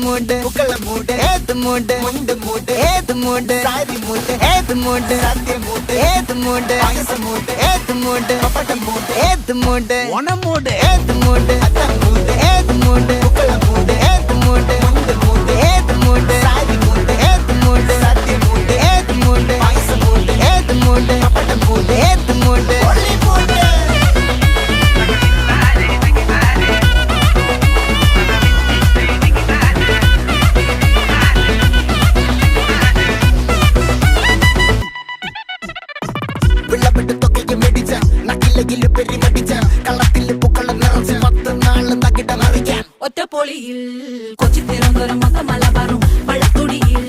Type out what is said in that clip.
மூடு புக்கல மூடு ஏது மூடு முண்டு மூடு ஏது மூடு சாரி மூடு ஏது மூடு சத்திய மூடு ஏது மூடு பாயச மூடு ஏது மூடு பப்பட்ட மூடு ஏது மூடு ஒன மூடு ஏது மூடு அத்த மூடு ஏது மூடு புக்கல மூடு ஏது மூடு முண்டு மூடு ஏது மூடு சாரி மூடு ஏது மூடு சத்திய மூடு ஏது மூடு பாயச மூடு ஏது மூடு பப்பட்ட மூடு ஏது மூடு ஒளி மூடு വിളവിട്ട് തൊക്കയ്ക്ക് മെടിച്ച നക്കിലകില് പെരിമടിച്ച കള്ളത്തില് പൂക്കള നിറച്ച് 10 നാള് തകിട മറിക്കാൻ ഒറ്റപ്പൊളിയിൽ കൊച്ചി തിരുവനന്തപുരം മൊത്തം മലബാറും പഴക്കുടിയിൽ